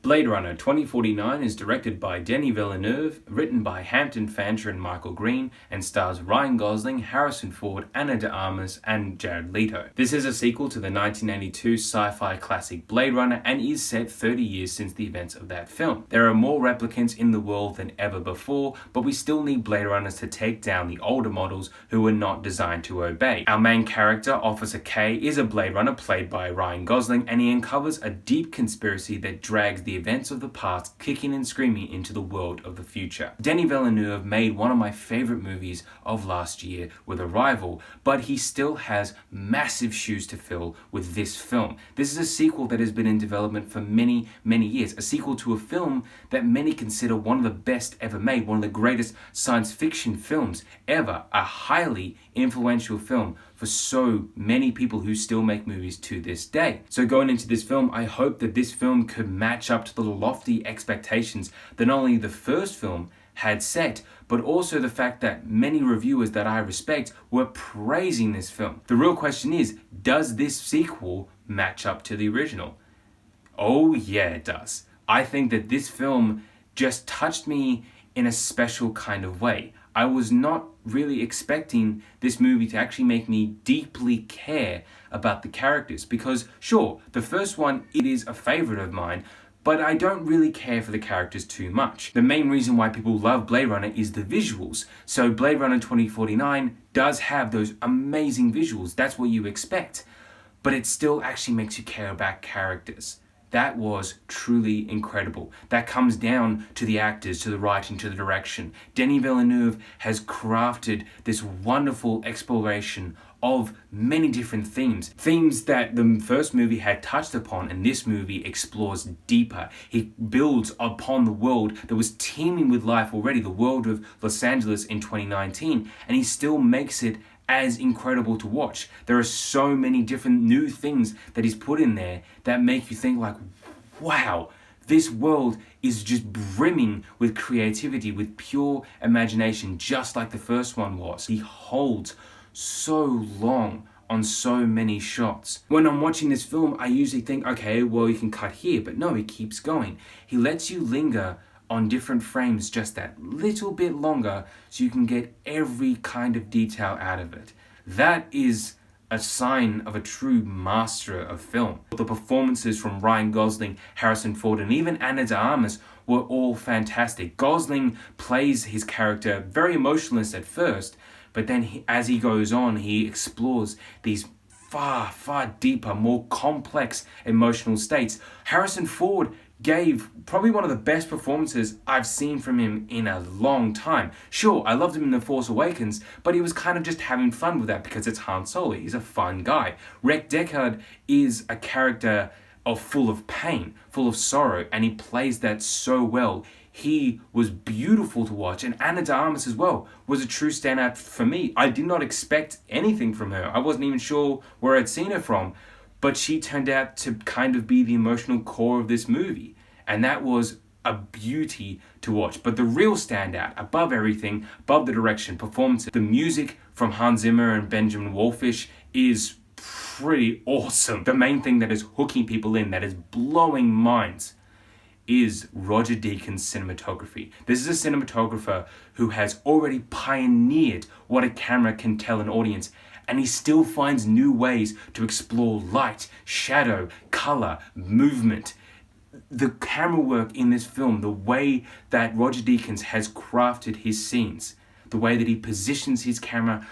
Blade Runner 2049 is directed by Denis Villeneuve, written by Hampton Fancher and Michael Green, and stars Ryan Gosling, Harrison Ford, Ana de Armas, and Jared Leto. This is a sequel to the 1982 sci-fi classic Blade Runner and is set 30 years since the events of that film. There are more replicants in the world than ever before, but we still need Blade Runners to take down the older models who were not designed to obey. Our main character, Officer K, is a Blade Runner played by Ryan Gosling, and he uncovers a deep conspiracy that drags the events of the past kicking and screaming into the world of the future. Denis Villeneuve made one of my favorite movies of last year with Arrival, but he still has massive shoes to fill with this film. This is a sequel that has been in development for many years, a sequel to a film that many consider one of the best ever made, one of the greatest science fiction films ever, a highly influential film for so many people who still make movies to this day. So going into this film, I hope that this film could match up to the lofty expectations that not only the first film had set, but also the fact that many reviewers that I respect were praising this film. The real question is, does this sequel match up to the original? Oh yeah, it does. I think that this film just touched me in a special kind of way. I was not really expecting this movie to actually make me deeply care about the characters, because sure, the first one, it is a favorite of mine, but I don't really care for the characters too much. The main reason why people love Blade Runner is the visuals. So Blade Runner 2049 does have those amazing visuals. That's what you expect. But it still actually makes you care about characters. That was truly incredible. That comes down to the actors, to the writing, to the direction. Denis Villeneuve has crafted this wonderful exploration of many different themes. Themes that the first movie had touched upon, and this movie explores deeper. He builds upon the world that was teeming with life already, the world of Los Angeles in 2019, and he still makes it as incredible to watch. There are so many different new things that he's put in there that make you think like, wow, this world is just brimming with creativity, with pure imagination, just like the first one was. He holds so long on so many shots. When I'm watching this film, I usually think, okay, well, you can cut here, but no, he keeps going. He lets you linger on different frames just that little bit longer so you can get every kind of detail out of it. That is a sign of a true master of film. The performances from Ryan Gosling, Harrison Ford, and even Ana de Armas were all fantastic. Gosling plays his character very emotionless at first, but then as he goes on, he explores these far deeper, more complex emotional states. Harrison Ford gave probably one of the best performances I've seen from him in a long time. Sure, I loved him in The Force Awakens, but he was kind of just having fun with that because it's Han Solo. He's a fun guy. Rick Deckard is a character full of pain, full of sorrow, and he plays that so well. He was beautiful to watch, and Ana de Armas as well was a true standout for me. I did not expect anything from her. I wasn't even sure where I'd seen her from, but she turned out to kind of be the emotional core of this movie, and that was a beauty to watch. But the real standout, above everything, above the direction, performance, the music from Hans Zimmer and Benjamin Wallfisch is pretty awesome. The main thing that is hooking people in, that is blowing minds, is Roger Deakins' cinematography. This is a cinematographer who has already pioneered what a camera can tell an audience, and he still finds new ways to explore light, shadow, color, movement. The camera work in this film, the way that Roger Deakins has crafted his scenes, the way that he positions his camera,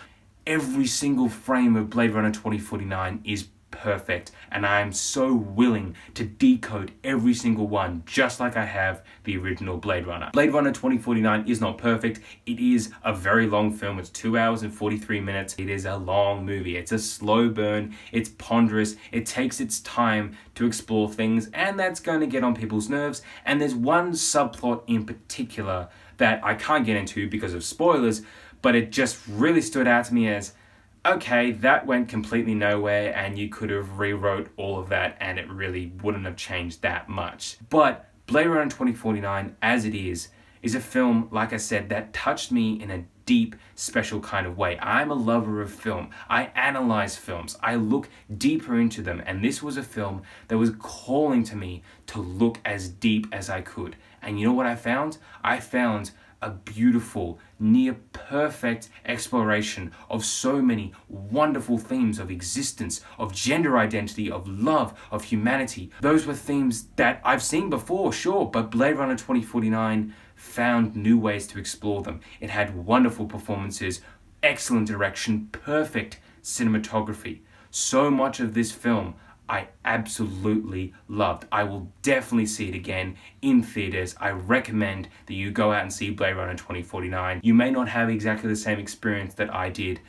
every single frame of Blade Runner 2049 is perfect, and I am so willing to decode every single one, just like I have the original Blade Runner. Blade Runner 2049 is not perfect. It is a very long film. It's 2 hours and 43 minutes. It is a long movie. It's a slow burn. It's ponderous. It takes its time to explore things, and that's going to get on people's nerves. And there's one subplot in particular that I can't get into because of spoilers, but it just really stood out to me as, okay, that went completely nowhere, and you could have rewrote all of that and it really wouldn't have changed that much. But Blade Runner 2049, as it is a film, like I said, that touched me in a deep, special kind of way. I'm a lover of film. I analyze films. I look deeper into them. And this was a film that was calling to me to look as deep as I could. And you know what I found? I found a beautiful, near perfect exploration of so many wonderful themes of existence, of gender identity, of love, of humanity. Those were themes that I've seen before, sure, but Blade Runner 2049 found new ways to explore them. It had wonderful performances, excellent direction, perfect cinematography. So much of this film I absolutely loved. I will definitely see it again in theaters. I recommend that you go out and see Blade Runner 2049. You may not have exactly the same experience that I did,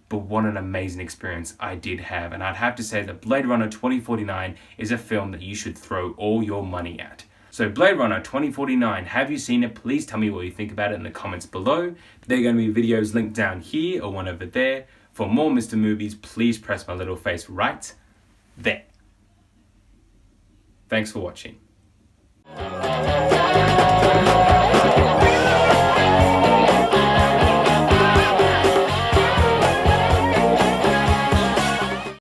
but what an amazing experience I did have. And I'd have to say that Blade Runner 2049 is a film that you should throw all your money at. So Blade Runner 2049, have you seen it? Please tell me what you think about it in the comments below. There are going to be videos linked down here or one over there. For more Mr. Movies, please press my little face right there. Thanks for watching.